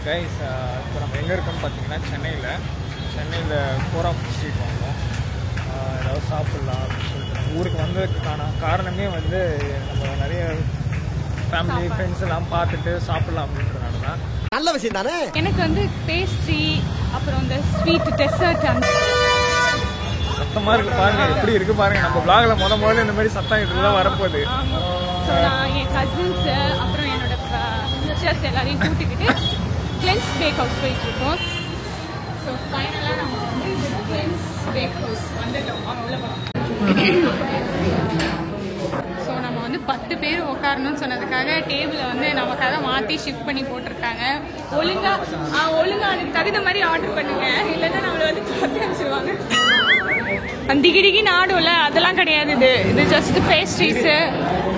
Guys இப்போ நம்ம எங்கே இருக்கோம்னு பார்த்தீங்கன்னா சென்னையில் கோராப் ஸ்ட்ரீட் வந்தோம். ஏதாவது சாப்பிட்லாம் அப்படின்னு சொல்லிட்டு ஊருக்கு வந்ததுக்கான காரணமே வந்து நம்ம நிறைய ஃபேமிலி ஃப்ரெண்ட்ஸ் எல்லாம் பார்த்துட்டு சாப்பிட்லாம் அப்படின்றதுனால தான். நல்ல விஷயம் தானே. எனக்கு வந்து பேஸ்ட்ரி அப்புறம் இந்த ஸ்வீட் டெசர்ட் அந்த சத்தமாக இருக்குது பாருங்கள், எப்படி இருக்குது பாருங்கள். நம்ம பிளாகில் முதல்ல இந்த மாதிரி சத்தம் இதெல்லாம் வரப்போகுது. ஸோ நான் என் கசின்ஸு அப்புறம் என்னோட சிஸ்டர்ஸ் எல்லாரையும் கூட்டிக்கிட்டு கிளென்ஸ் பேக் ஹவுஸ் போயிட்டுருக்கோம். ஸோ ஃபைனலாக நம்ம வந்து இந்த கிளென்ஸ் பேக் ஹவுஸ் வந்துட்டோம். உள்ள போகலாம். ஸோ நம்ம வந்து 10 பேர் உட்காரணும்னு சொன்னதுக்காக டேபிளை வந்து நமக்காக மாற்றி ஷிஃப்ட் பண்ணி போட்டிருக்காங்க. ஒழுங்கா அதுக்கு தகுந்த மாதிரி ஆர்டர் பண்ணுங்க, இல்லைன்னா நம்மளை வந்து பார்த்து அனுப்பிச்சிடுவாங்க. டிகிடிகி நாடும்ல அதெல்லாம் கிடையாது. இது ஜஸ்ட் பேஸ்ட்ரீஸு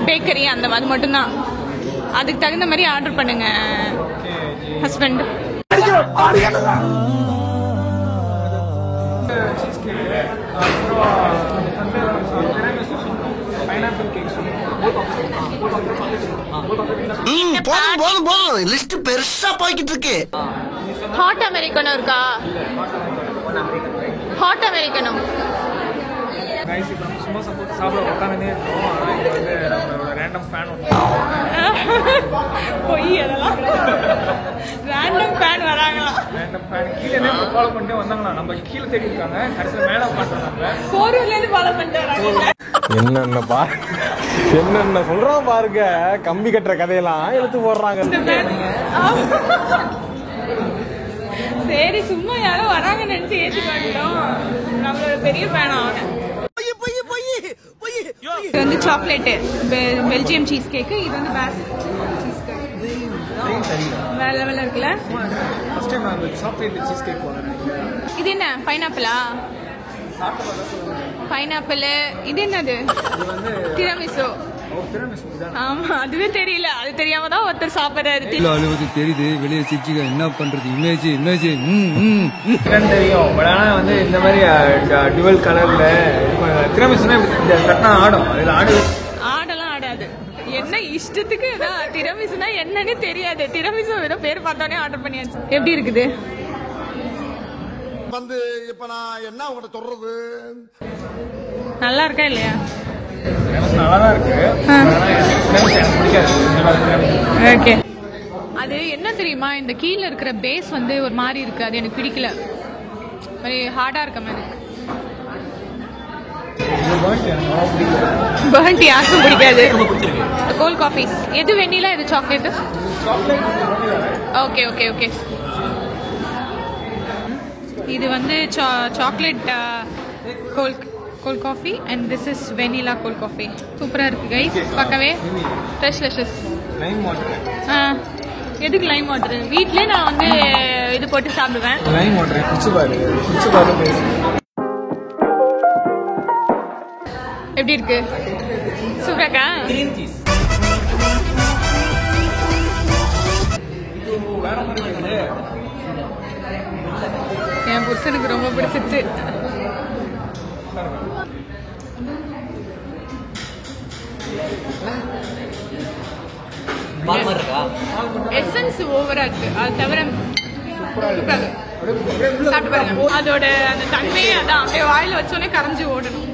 பேக்கரி அந்த மாதிரி மட்டும்தான். அதுக்கு தகுந்த மாதிரி ஆர்டர் பண்ணுங்க ஹஸ்பண்ட். லிஸ்ட் பெருசா போய்கிட்டு இருக்கு. ஹாட் அமெரிக்கனோ இருக்கா? ஹாட் அமெரிக்கனோ சும்மா சாப்பிட உட்காந்துனே இருக்கோம். ஆனால் இங்கே வந்து நம்மளோட ரேண்டம் ஃபேன் பொய் அதெல்லாம் ரேண்டம் ஃபேன் வராங்களா? ரேண்டம் ஃபேன் கீழே ஃபாலோ பண்ணிட்டே வந்தாங்களா? நம்ம கீழே தேடி இருக்காங்க, கடைசியில் மேலே உட்காந்துருந்தாங்க. 4 ஃபாலோ பண்ணிட்டு வராங்க. என்னென்ன சொல்றான் பாருங்க, கம்பி கட்டுற கதையெல்லாம் எடுத்து போடுறாங்க. சரி சும்மா யாரோ வராங்க நினைச்சு ஏற்றிட்டு வந்துட்டோம். நம்மளோட பெரிய ஃபேன் ஆகணும். இது வந்து சாக்லேட்டு பெல்ஜியம் சீஸ் கேக்கு. இது வந்து பாஸ்க் சீஸ் கேக். வேற லெவலில் இருக்குல்ல. ஃபர்ஸ்ட் டைம் நான் சாக்லேட் சீஸ் கேக் போனேன். இது என்ன பைனாப்பிளா? பைனாப்பிள். இது என்னது? திராமிசு. ஆமா அதுவே தெரியல. அது தெரியாம தான் ஒருத்தர் சாப்பிடுறாரு. தெரியுது வெளியே சிரிச்சுக்க என்ன பண்றது. இமேஜ் தெரியும். பட் ஆனால் வந்து இந்த மாதிரி டுவல் கலர்ல திராமிசுனா கட்டினா ஆடும். அதில் ஆடெல்லாம் ஆடாது. என்ன இஷ்டத்துக்கு திராமிசுனா என்னன்னு தெரியாது. திராமிசு வெறும் பேர் பார்த்தோன்னே ஆர்டர் பண்ணியாச்சு. எப்படி இருக்குது வந்து இப்ப நான் என்ன உங்கள்ட்ட சொல்றது? நல்லா இருக்கா இல்லையா? நல்லாதான் இருக்கு. ஓகே. அது என்ன தெரியுமா, இந்த கீழே இருக்கிற பேஸ் வந்து ஒரு மாதிரி இருக்கு. அது எனக்கு பிடிக்கல. மாதிரி ஹார்டா இருக்க மாதிரி இருக்கு. பர்ன்ட் யாருக்கும் பிடிக்காது. Cold coffees. எது வெண்ணிலா எது சாக்லேட்? Okay okay okay. இது வந்து chocolate cold coffee and this is vanilla cold coffee. சூப்பராக இருக்குது கைஸ். பார்க்கவே ஃப்ரெஷ். Lime water. எதுக்கு லைம் வாட்டர்? வீட்டிலே நான் வந்து இது போட்டு சாப்பிடுவேன். லைம் வாட்டர் குடிச்சு பாரு. எப்படி இருக்கு? சூப்பராக்கா? கிரீம் சீஸ் வேற மாதிரி இருக்குது. என் புருஷனுக்கு ரொம்ப பிடிச்சிருச்சு. எசன்ஸ் ஓவரா இருக்கு. அது தவிர சாப்பிட்டு பாருங்க. அதோட அந்த தன்மையே அதான் அப்படியே வாயில வச்சோடனே கரைஞ்சி ஓடணும்.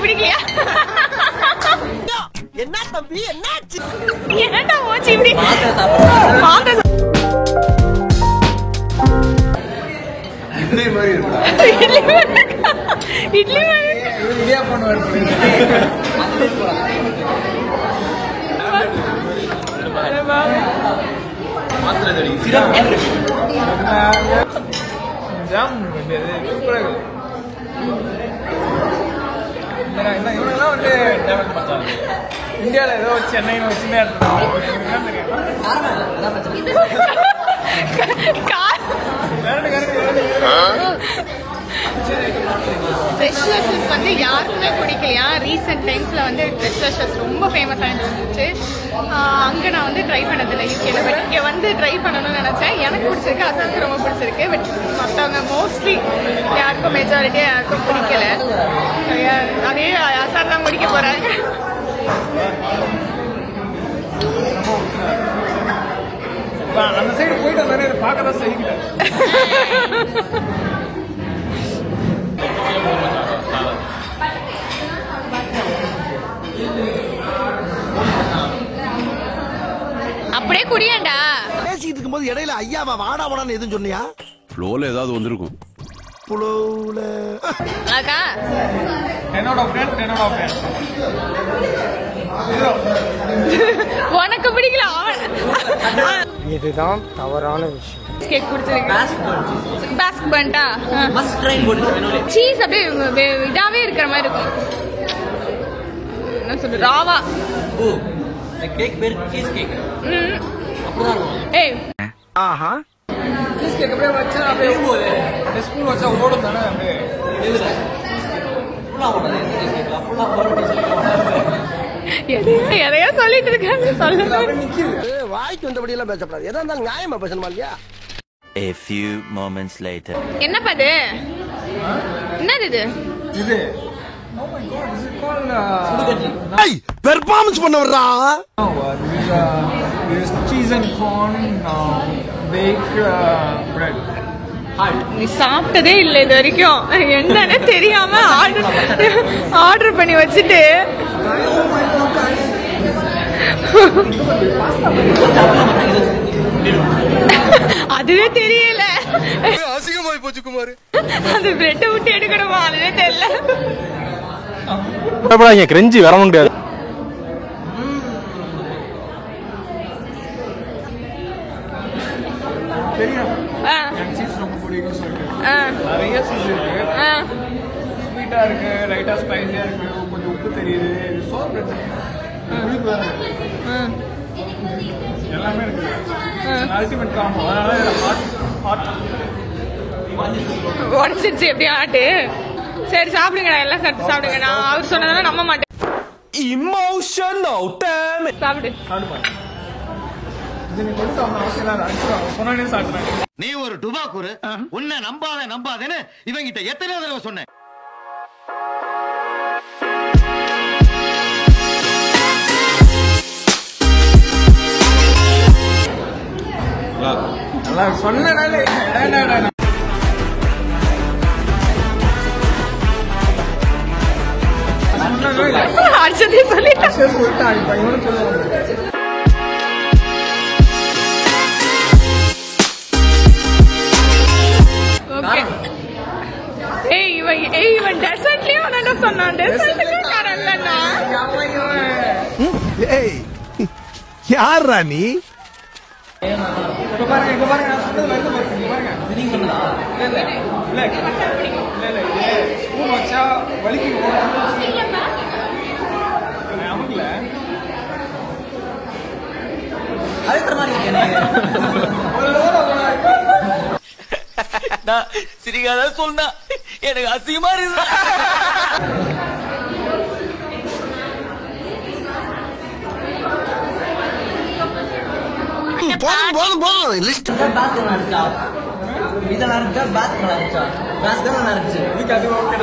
பிடிக்கலையா? என்ன தம்பி என்னாச்சு? என்னடா ஓச்சி இப்படி இட்லி மாதிரி இருக்கா? இட்லி மாதிரி இடியா பண்ணுவாரு. இவங்கெல்லாம் வந்து இந்தியாவில் ஏதோ சென்னைன்னு வச்சுதான் ஃப்ரெஷ்னஸ் வந்து யாருக்குமே பிடிக்கலையா. ரீசெண்ட் டைம்ஸில் வந்து ஃப்ரெஷ்னஸ் ரொம்ப ஃபேமஸ் ஆகிட்டு இருந்துச்சு. அங்கே நான் வந்து ட்ரை பண்ணதில்லை யூகேல. பட் இங்கே வந்து ட்ரை பண்ணணும்னு நினச்சேன். எனக்கு பிடிச்சிருக்கு, அசாருக்கு ரொம்ப பிடிச்சிருக்கு. பட் மற்றவங்க மோஸ்ட்லி யாருக்கும் மெஜாரிட்டியாக யாருக்கும் பிடிக்கல. அதே அசார் தான் முடிக்க போகிறாங்க. அந்த சைடு போயிட்டு வந்தானே பார்க்க தான் செய்கிறேன். அப்படியே குடியாண்டா. பேசிட்டு இருக்கும்போது இடையில ஐயாவா வாடா வாடான்னு எதுவும் சொன்னியா? ஃப்ளோல ஏதாவது வந்திருக்கும். புலவுல அக்கா 10 out of 10, 10 out of 10. உனக்கு பிடிக்கல. இதுதான் தவறான விஷயம். கேக் பிடிச்சிருக்கு. பாஸ்க் பன்ட்டா சீஸ் அப்படியே இதாவே இருக்கிற மாதிரி இருக்கும். என்ன சொல்ற ராவா கேக் பேர் சீஸ் கேக். ஏய் ஆஹா சீஸ் கேக் அப்படியே வச்சா அப்படியே போகுது. அந்த ஸ்பூன் வச்சா ஓடும் தானே அப்படியே. எதையோ சொல்லிட்டு இருக்காங்க. சொல்லுங்க. வாய்க்கு வந்தபடி எல்லாம் பேசப்படாது. எதா இருந்தாலும் நியாயமா பேசணுமா இல்லையா? A few moments later. என்னப்பா இது? என்னது இது? இது Oh my god, this is called ஏய் பெர்ஃபார்மன்ஸ் பண்ண வர்றா. This is cheese and corn baked bread. நீ சாப்பிட்டதே இல்லை இது வரைக்கும். என்னன்னு தெரியாம ஆர்டர் பண்ணி வச்சுட்டு அதுவே தெரியல. அசிங்கமாய் போச்சு குமார். அது பிரெட்டை விட்டு எடுக்கணுமா அதுவே தெரியல. கிரெஞ்சி வர முடியாது. தெரியும் சீஸ் ரொம்ப பிடிக்கும் சொல்லிட்டு நிறைய சீஸ் இருக்கு. ஸ்வீட்டா இருக்கு, லைட்டா ஸ்பைசியா இருக்கு, கொஞ்சம் உப்பு தெரியுது. சோர் பிரெட் புளிப்பு வேற எல்லாமே இருக்கு. Ultimate combo. அதனால ஹாட் உடச்சிருச்சு எப்படி ஆட்டு. சரி சாப்பிடுங்கடா, எல்லாம் சேர்த்து சாப்பிடுங்க. நான் அவர் சொன்னதெல்லாம் நம்ப மாட்டேன். Emotional damn. சாப்பிடு. இது நீ கொடுத்து அவங்க அவசியம் அடிச்சுருவாங்க. சொன்னானே சாப்பிட்றாங்க. நீ ஒரு டுபாக்கூரு. உன்னை நம்பாதேன்னு இவங்கிட்ட எத்தனை தடவை சொன்னேன். நல்லா சொன்னாலே அடிச்சதே சொல்லிட்டேன். சொல்லிட்டான். இப்ப இவனு சொல்லுவாங்க. ஓகே. இவன் டெசர்ட்லயும் என்ன சொன்னான்? டெசர்ட்லயும் காரல்லண்ணா. ஏய் யாரா நீ? இப்ப பாருங்க நான் சொன்னது வருது பாருங்க. பாருங்க நீங்க சொன்னதா? இல்ல இது ஸ்பூன் வச்சா வலிக்கும். நமக்குல அதே மாதிரி சிரிக்காத சொன்னா எனக்கு அசிங்கமா இருக்கு. போதும் லிஸ்ட் இதெல்லாம் இருந்துச்சா? பாத்ரூம் இருந்துச்சா? பாத்ரூம் இருந்துச்சு. இதுக்கு அது ஓகே.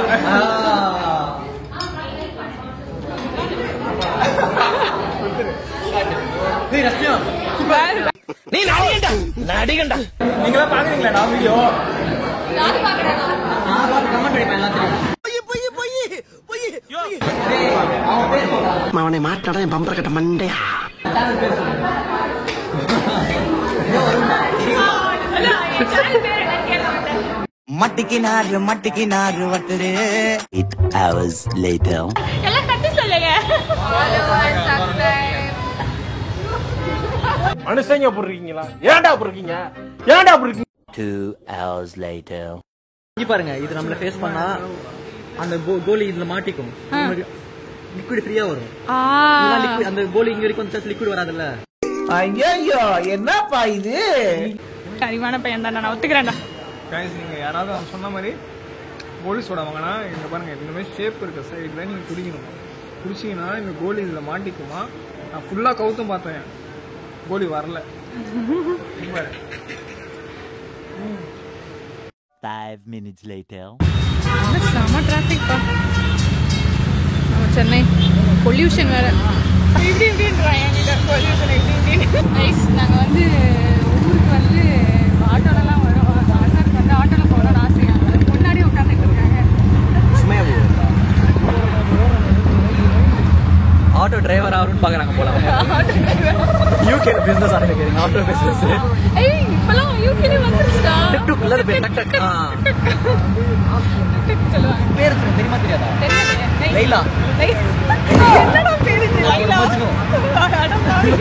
நீ நடிகண்டா. நீங்களா பாக்குறீங்களா நான் வீடியோ? நான் பாக்குறேன். நான் பார்த்து கமெண்ட் அடிப்பேன் எல்லாத்தையும். அவனை மாட்டாடா என் பம்பர கட்ட மண்டையா. மட்டிக்கு நாறு வட்டுரு. 8 hours later. எல்லாம் கட்டி சொல்லுங்க. மனுஷங்க போடுறீங்களா? ஏன்டா போடுறீங்க? 2 hours later. இங்க பாருங்க, இது நம்மள ஃபேஸ் பண்ணா அந்த கோலி இதுல மாட்டிக்கும். லிக்விட் ஃப்ரீயா வரும். அந்த கோலி இங்க வரைக்கும் வந்து லிக்விட் வராதுல்ல. ஐயோ என்னப்பா இது? கரிவான பையன் தான், நான் ஒத்துக்கிறேன்டா. கைஸ் நீங்க யாராவது அவன் சொன்ன மாதிரி கோலி சோடா வாங்கினா இங்கே பாருங்கள் இந்த மாதிரி ஷேப் இருக்க சைடில் நீங்கள் குடிக்கணும். குடிச்சிங்கன்னா இந்த கோலி இதில் மாட்டிக்குமா. நான் ஃபுல்லாக கவுத்தும் பார்த்தேன், கோலி வரல. 5 minutes later. செம்ம டிராஃபிக் பா. சென்னை பொல்யூஷன் வேற இப்படி இப்படின்றாங்க. பொல்யூஷன் இப்படி நைஸ். நாங்கள் வந்து ஊருக்கு வந்து ஆட்டோலலாம் வரோம். அண்ணனுக்கு வந்து ஆட்டோவில் போகிறோம் ஆசையாக. முன்னாடி உட்காந்துட்டு இருக்காங்க. ஆட்டோ டிரைவர் ஆகணும்னு பார்க்குறாங்க போல. யூகே பிஸ்னஸ் ஆரம்பிக்கிறீங்க, ஆட்டோ பிஸ்னஸ். ஏய் இப்பெல்லாம் யூகேலே வந்துருச்சுடா. டிக் டுக் இல்ல டக் டக். சொல்லுவாங்க. பேர் தெரியுமா தெரியாதா? தெரியல. லைலா. என்னடா பேரு இது? லைலா. அட பாவி.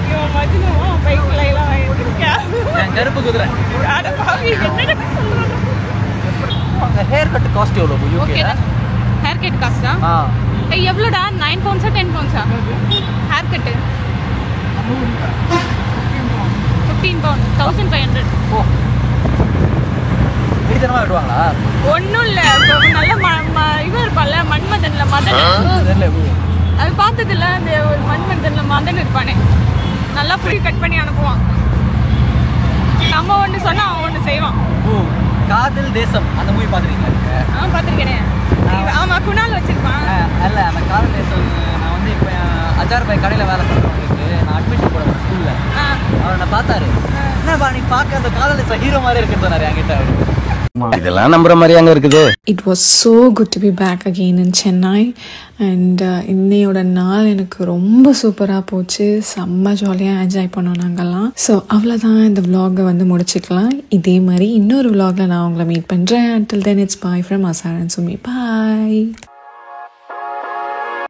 இவன் மஜ்னு பைக் லைலா வாங்கிருக்கா. நான் கருப்பு குதிரை. அட பாவி என்னடா சொல்றாங்க? ஹேர் கட் காஸ்ட் எவ்வளவு யூகேல? ஹேர் கட் காஸ்டா? ஏய் எவ்வளோடா? 9 பவுண்ட்ஸா 10 பவுண்ட்ஸா ஹேர் கட்டு? 15 பவுண்ட் 1500. ஓ வீடுதனமா வெட்டுவாங்களா? ஒன்றும் இல்லை. நல்ல இவன் இருப்பான்ல மன்மதன்ல மதன். அது பார்த்ததில்ல. அந்த ஒரு மன்மதன்ல மதன் இருப்பானே, நல்லா புளி கட் பண்ணி அனுப்புவான். நம்ம ஒன்று சொன்னா அவன் ஒன்று செய்வான். ஓ காதல் தேசம் அந்த மூவி பார்த்துருக்கீங்களா? பார்த்துருக்கேனே. ஆமாம் குணால் வச்சிருப்பான். அல்ல அந்த காதல் தேசம் நான் வந்து இப்போ அஜார் பாய் கடையில் வேலை பண்ணுறவங்களுக்கு நான் அட்மிஷன் போடுவேன் ஸ்கூலில். அவர் நான் பார்த்தாரு, என்னப்பா நீ பார்க்க அந்த காதல் தேசம் ஹீரோ மாதிரி இருக்குன்னு சொன்னார் என்கிட்ட. அவர் இதெல்லாம் நம்புற மாதிரியாங்க இருக்குது. It was so good to be back again in Chennai and இன்னையோட நாள் எனக்கு ரொம்ப சூப்பராக போச்சு. செம்ம ஜாலியாக என்ஜாய் பண்ணோம் நாங்கள்லாம். ஸோ அவ்வளோதான், இந்த vlog வந்து முடிச்சுக்கலாம். இதே மாதிரி இன்னொரு vlogல நான் உங்களை மீட் பண்ணுறேன். Until then it's bye from Asar and Sumi. Bye.